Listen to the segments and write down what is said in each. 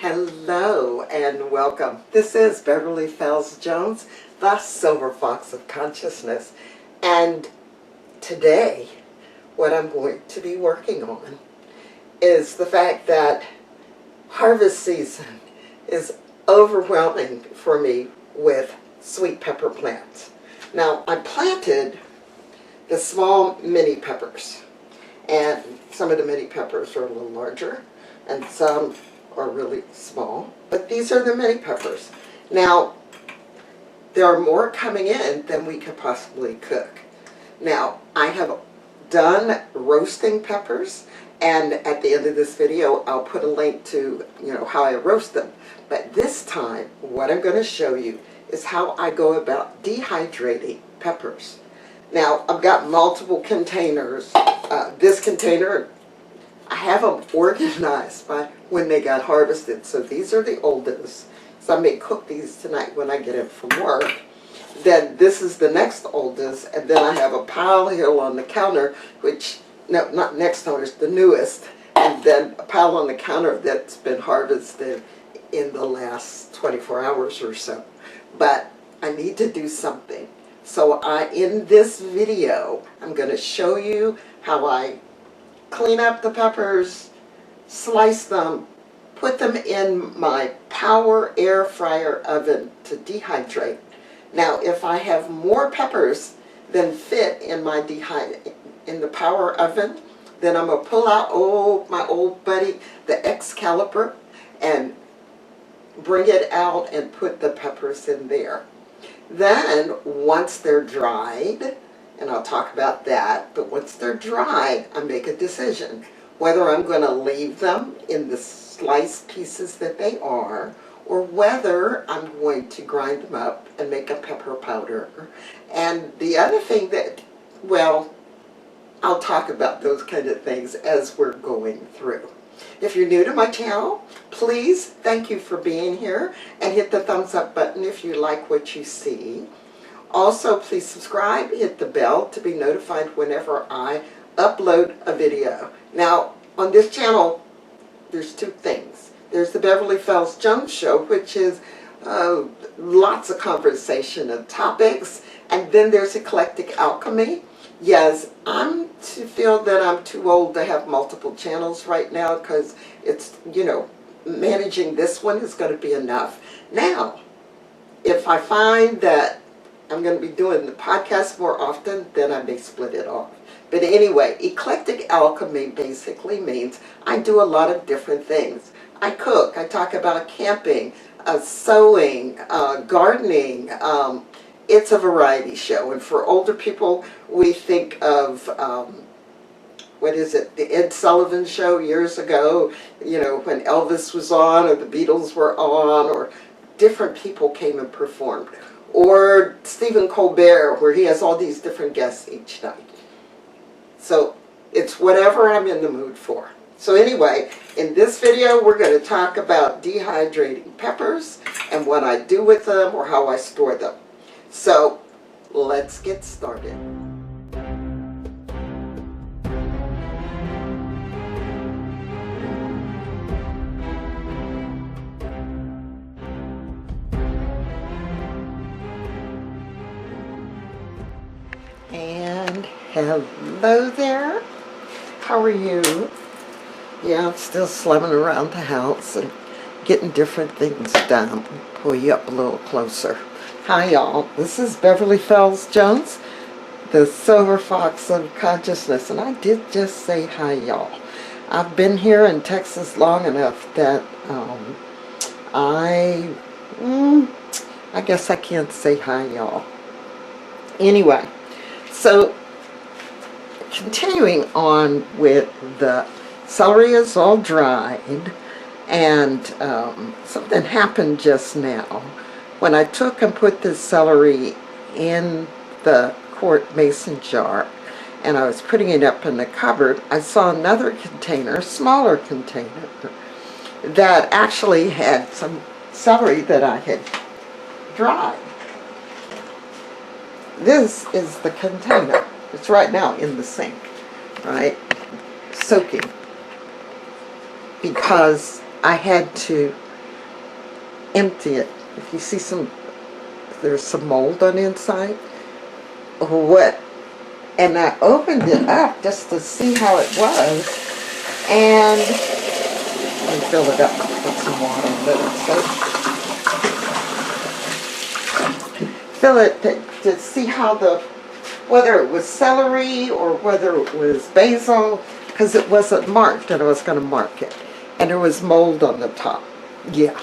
Hello and welcome. This is Beverly Fells Jones, the Silver Fox of Consciousness. And today, what I'm going to be working on is the fact that harvest season is overwhelming for me with sweet pepper plants. Now, I planted the small mini peppers, and some of the mini peppers are a little larger, and some are really small, but these are the mini peppers. Now, there are more coming in than we could possibly cook. Now, I have done roasting peppers, and at the end of this video, I'll put a link to, how I roast them. But this time, what I'm going to show you is how I go about dehydrating peppers. Now, I've got multiple containers. This container, I have them organized by when they got harvested. So these are the oldest. So I may cook these tonight when I get in from work. Then this is the next oldest, and then I have a pile here on the counter, which, no, not next to it's the newest, and then a pile on the counter that's been harvested in the last 24 hours or so. But I need to do something. So in this video, I'm going to show you how I clean up the peppers, slice them, put them in my power air fryer oven to dehydrate. Now, if I have more peppers than fit in my in the power oven, then I'm going to pull out my old buddy, the Excalibur, and bring it out and put the peppers in there. Then, once they're dried, and I'll talk about that, but once they're dried, I make a decision whether I'm going to leave them in the sliced pieces that they are, or whether I'm going to grind them up and make a pepper powder. And the other thing that, well, I'll talk about those kind of things as we're going through. If you're new to my channel, please, thank you for being here, and hit the thumbs up button if you like what you see. Also, please subscribe, hit the bell to be notified whenever I upload a video. Now, on this channel, there's two things. There's the Beverly Fells Jones show, which is lots of conversation and topics, and then there's Eclectic Alchemy. Yes, I feel that I'm too old to have multiple channels right now because it's, managing this one is going to be enough. Now, if I find that I'm going to be doing the podcast more often, then I may split it off. But anyway, Eclectic Alchemy basically means I do a lot of different things. I cook, I talk about camping, sewing, gardening. It's a variety show. And for older people, we think of, the Ed Sullivan Show years ago, when Elvis was on or the Beatles were on or different people came and performed. Or Stephen Colbert, where he has all these different guests each night. So it's whatever I'm in the mood for. So anyway, in this video, we're going to talk about dehydrating peppers and what I do with them or how I store them. So let's get started. And hello there. How are you? Yeah, I'm still slumming around the house and getting different things done. Pull you up a little closer. Hi y'all, this is Beverly Fells Jones, the Silver Fox of Consciousness, and I did just say hi y'all. I've been here in Texas long enough that I guess I can't say hi y'all. Anyway, so continuing on with the celery is all dried, and something happened just now. When I took and put this celery in the quart mason jar and I was putting it up in the cupboard, I saw another container, a smaller container, that actually had some celery that I had dried. This is the container. It's right now in the sink, right? Soaking. Because I had to empty it. If you see there's some mold on the inside. What? And I opened it up just to see how it was, and I filled it up with some water and let it soak. Fill it to see how whether it was celery or whether it was basil, because it wasn't marked, and I was going to mark it. And there was mold on the top. Yeah,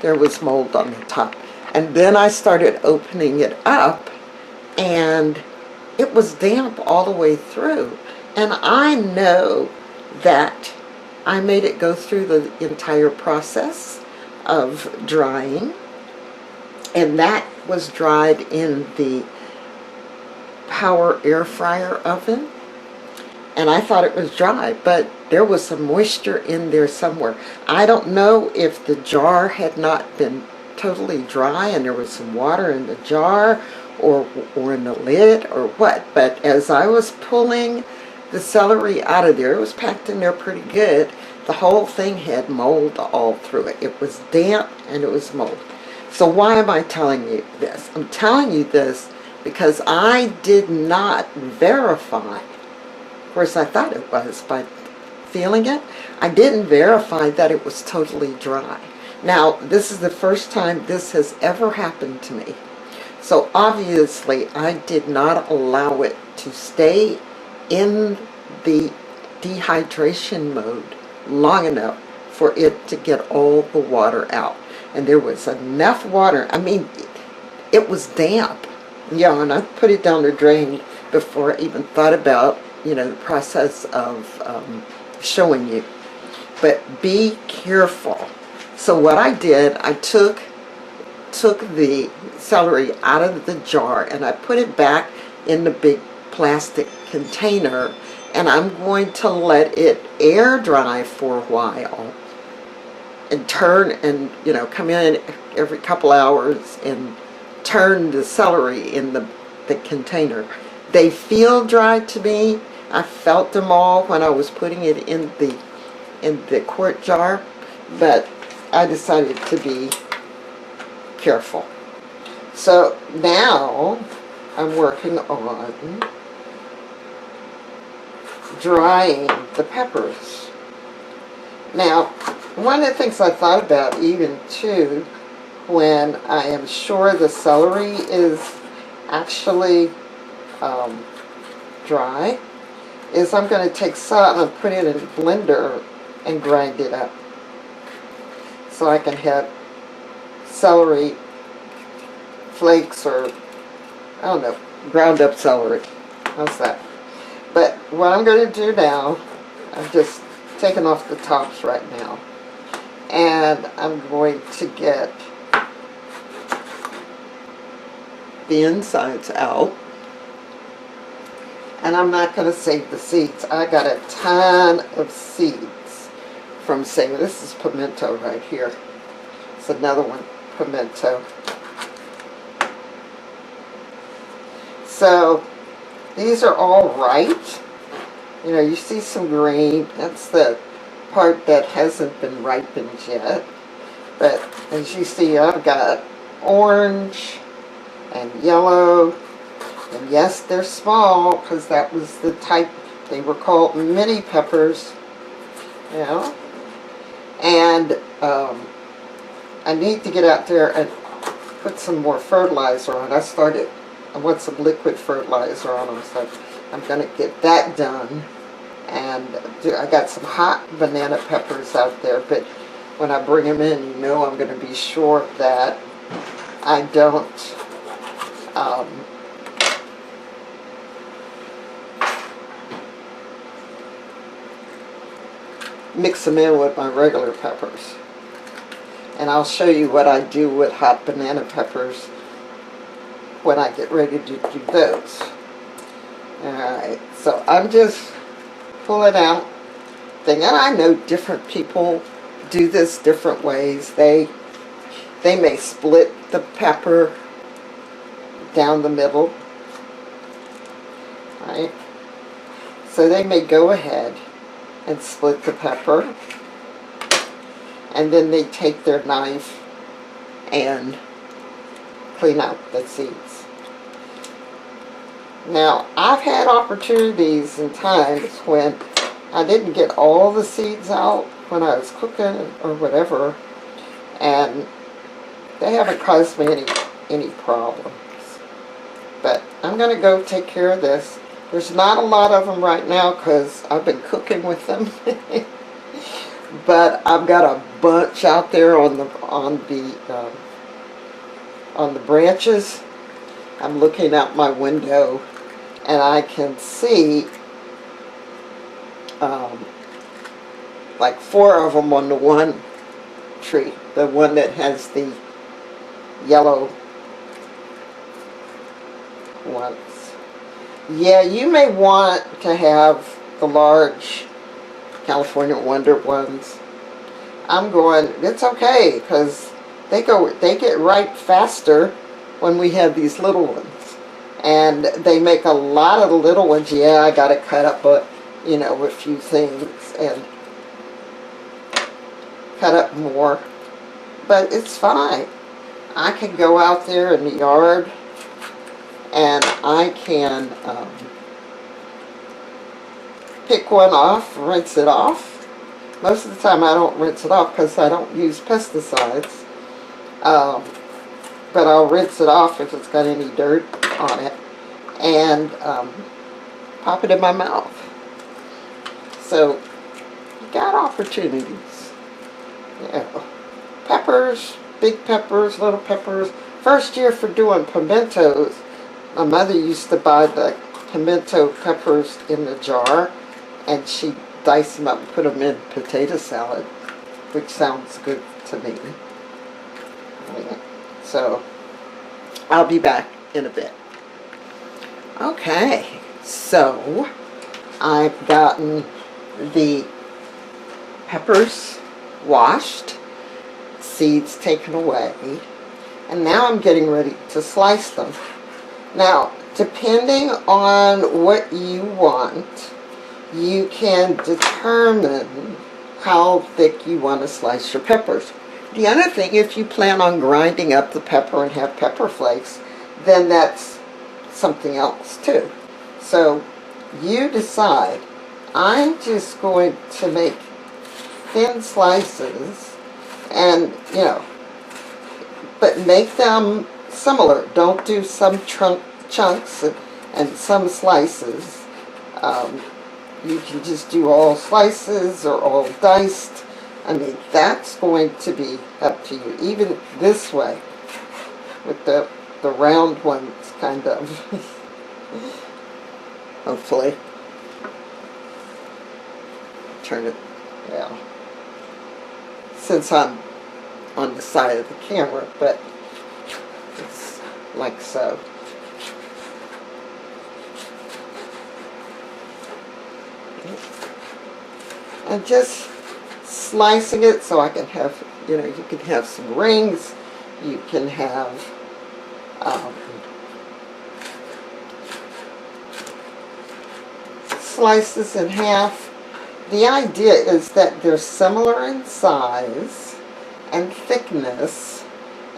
there was mold on the top. And then I started opening it up, and it was damp all the way through. And I know that I made it go through the entire process of drying, and that was dried in the power air fryer oven, and I thought it was dry, but there was some moisture in there somewhere. I don't know if the jar had not been totally dry and there was some water in the jar or in the lid or what, but as I was pulling the celery out of there, it was packed in there pretty good. The whole thing had mold all through it. It was damp and it was mold. So why am I telling you this? I'm telling you this because I did not verify. Of course, I thought it was by feeling it. I didn't verify that it was totally dry. Now, this is the first time this has ever happened to me. So obviously, I did not allow it to stay in the dehydration mode long enough for it to get all the water out. And there was enough water. I mean, it was damp. Yeah, and I put it down the drain before I even thought about, the process of showing you. But be careful. So what I did, I took the celery out of the jar and I put it back in the big plastic container, and I'm going to let it air dry for a while and turn and, come in every couple hours and turn the celery in the container. They feel dry to me. I felt them all when I was putting it in the quart jar, but I decided to be careful. So now I'm working on drying the peppers. Now, one of the things I thought about even too, when I am sure the celery is actually dry, is I'm going to take some and put it in a blender and grind it up. So I can have celery flakes, or, I don't know, ground up celery. How's that? But what I'm going to do now, I'm just taking off the tops right now. And I'm going to get the insides out. And I'm not going to save the seeds. I got a ton of seeds from saving. This is pimento right here. It's another one, pimento. So these are all right. You see some green. That's the part that hasn't been ripened yet. But as you see, I've got orange and yellow. And yes, they're small because that was the type, they were called mini peppers. And I need to get out there and put some more fertilizer on. I want some liquid fertilizer on them, so I'm going to get that done. And I got some hot banana peppers out there, but when I bring them in, I'm going to be sure that I don't mix them in with my regular peppers. And I'll show you what I do with hot banana peppers when I get ready to do those. Alright, so I'm just pulling out thing. And I know different people do this different ways. They may split the pepper down the middle. Right? So they may go ahead and split the pepper, and then they take their knife and clean out the seeds. Now, I've had opportunities and times when I didn't get all the seeds out when I was cooking or whatever, and they haven't caused me any problems. But I'm going to go take care of this. There's not a lot of them right now because I've been cooking with them. But I've got a bunch out there on the branches. I'm looking out my window and I can see like 4 of them on the one tree, the one that has the yellow ones. Yeah, you may want to have the large California Wonder ones. I'm going, it's okay, because they get ripe faster when we have these little ones. And they make a lot of the little ones. Yeah, I got to cut up a few things and cut up more. But it's fine. I can go out there in the yard and I can pick one off, rinse it off. Most of the time I don't rinse it off because I don't use pesticides. But I'll rinse it off if it's got any dirt on it and pop it in my mouth. So, you got opportunities. Yeah. Peppers, big peppers, little peppers. First year for doing pimentos, my mother used to buy the pimento peppers in the jar, and she'd dice them up and put them in potato salad, which sounds good to me. So, I'll be back in a bit. Okay, so I've gotten the peppers washed, seeds taken away, and now I'm getting ready to slice them. Now, depending on what you want, you can determine how thick you want to slice your peppers. The other thing, if you plan on grinding up the pepper and have pepper flakes, then that's something else too. So you decide. I'm just going to make thin slices and, but make them similar. Don't do some chunks and some slices. You can just do all slices or all diced. I mean, that's going to be up to you. Even this way, with the round ones, kind of. Hopefully. Turn it, well, since I'm on the side of the camera, but it's like so. And just slicing it so I can have, you can have some rings, you can have slices in half. The idea is that they're similar in size and thickness,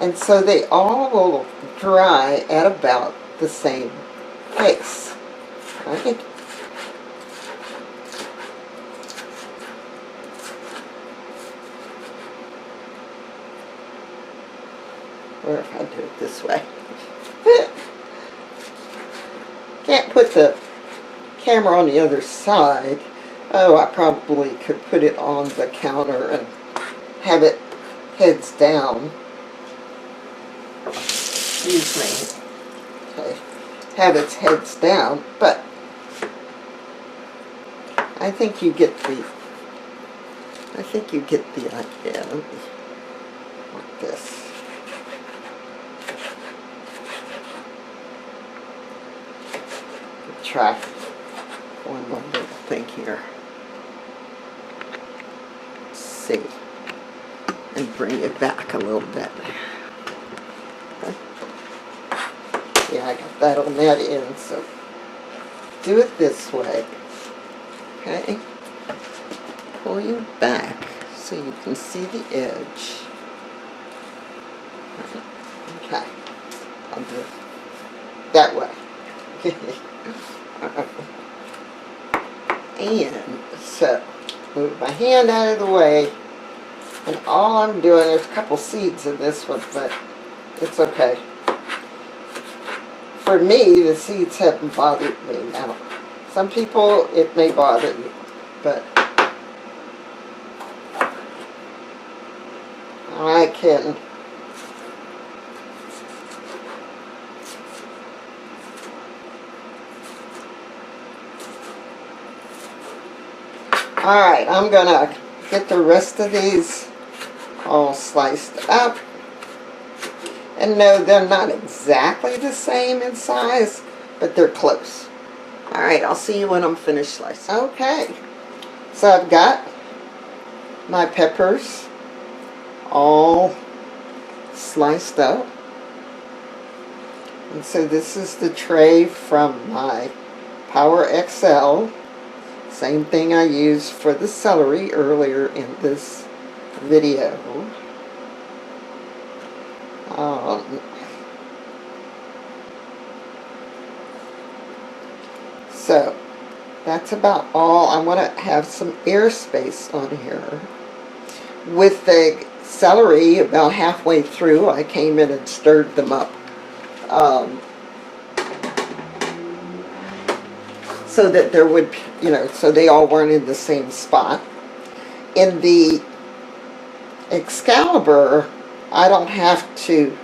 and so they all will dry at about the same pace. Right? Or if I do it this way. Can't put the camera on the other side. Oh, I probably could put it on the counter and have it heads down. Excuse me. Okay. Have its heads down, but I think you get the idea. Like this. Try one more little thing here. See, and bring it back a little bit. Okay. Yeah, I got that on that end, so do it this way. Okay, pull you back so you can see the edge. Okay, I'll do it that way. And so, move my hand out of the way. And all I'm doing, there's a couple seeds in this one, but it's okay. For me, the seeds haven't bothered me now. Some people, it may bother you, but I can. Alright, I'm gonna get the rest of these all sliced up. And no, they're not exactly the same in size, but they're close. Alright, I'll see you when I'm finished slicing. Okay, so I've got my peppers all sliced up. And so this is the tray from my Power XL. Same thing I used for the celery earlier in this video. So that's about all. I want to have some airspace on here. With the celery, about halfway through, I came in and stirred them up. So that there would, so they all weren't in the same spot. In the Excalibur, I don't have to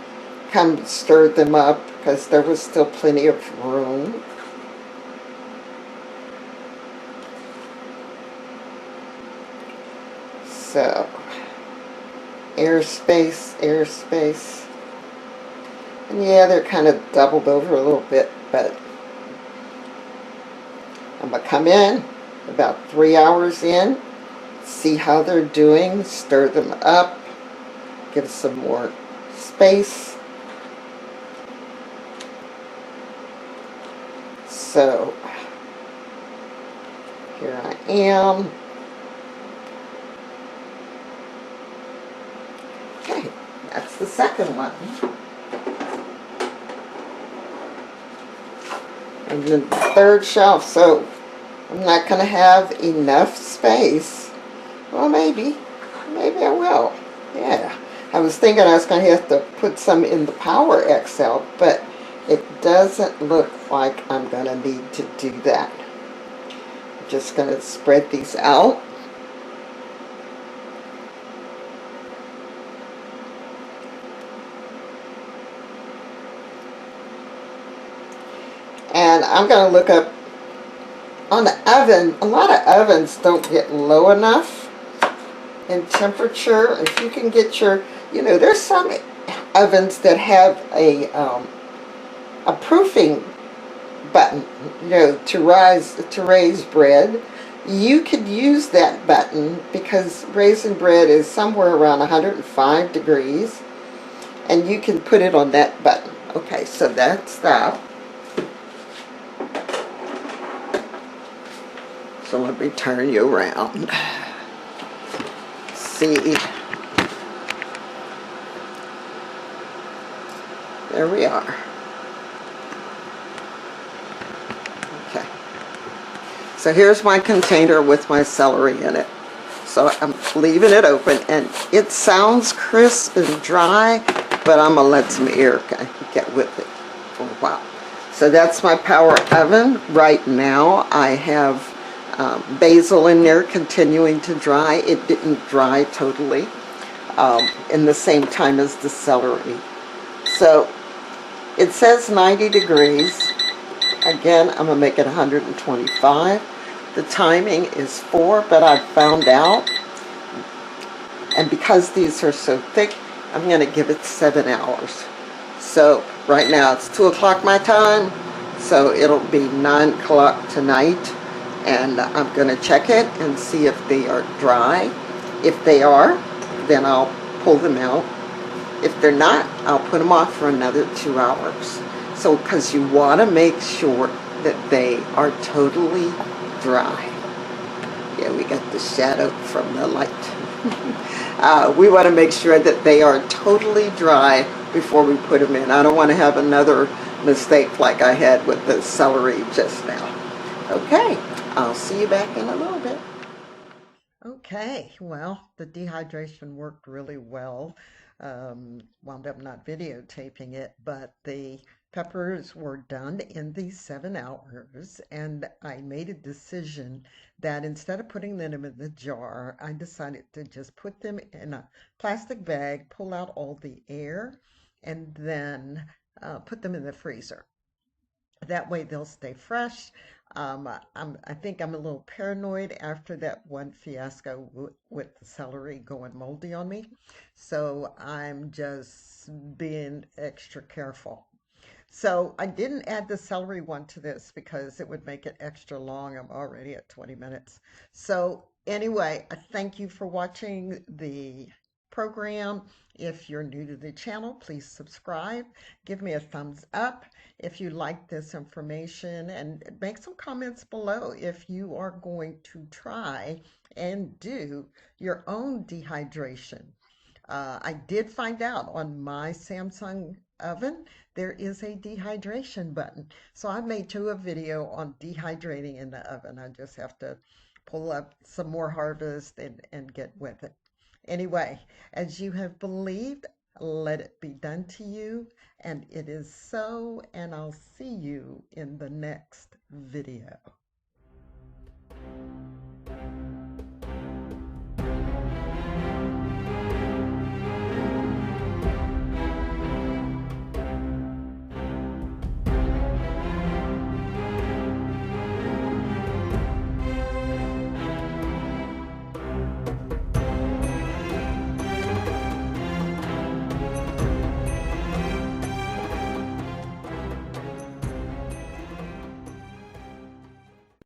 come stir them up because there was still plenty of room. So, airspace, airspace. And yeah, they're kind of doubled over a little bit, but I'm going to come in about 3 hours in, see how they're doing, stir them up, give some more space. So, here I am. Okay, that's the second one. And then the third shelf, so I'm not going to have enough space. Well, maybe I will. Yeah, I was thinking I was going to have to put some in the Power XL, but it doesn't look like I'm going to need to do that. I'm just going to spread these out. And I'm going to look up on the oven. A lot of ovens don't get low enough in temperature. If you can get your, there's some ovens that have a proofing button, to raise bread. You could use that button because raising bread is somewhere around 105 degrees, and you can put it on that button. Okay, so that's that. So let me turn you around. See, there we are. Okay. So here's my container with my celery in it. So I'm leaving it open, and it sounds crisp and dry, but I'm gonna let some air get with it for a while. So that's my Power oven. Right now I have basil in there continuing to dry. It didn't dry totally in the same time as the celery. So it says 90 degrees. Again, I'm going to make it 125. The timing is 4, but I found out, and because these are so thick, I'm going to give it 7 hours. So right now it's 2 o'clock my time, so it'll be 9 o'clock tonight. And I'm going to check it and see if they are dry. If they are, then I'll pull them out. If they're not, I'll put them off for another 2 hours. So, because you want to make sure that they are totally dry. Yeah, we got the shadow from the light. We want to make sure that they are totally dry before we put them in. I don't want to have another mistake like I had with the celery just now. Okay, I'll see you back in a little bit. Okay, well, the dehydration worked really well. Wound up not videotaping it, but the peppers were done in these 7 hours, and I made a decision that instead of putting them in the jar, I decided to just put them in a plastic bag, pull out all the air, and then put them in the freezer. That way they'll stay fresh. I think I'm a little paranoid after that one fiasco with the celery going moldy on me. So I'm just being extra careful. So I didn't add the celery one to this because it would make it extra long. I'm already at 20 minutes. So anyway, I thank you for watching the program. If you're new to the channel, please subscribe. Give me a thumbs up if you like this information, and make some comments below if you are going to try and do your own dehydration. I did find out on my Samsung oven there is a dehydration button. So I made a video on dehydrating in the oven. I just have to pull up some more harvest and get with it. Anyway, as you have believed, let it be done to you, and it is so, and I'll see you in the next video.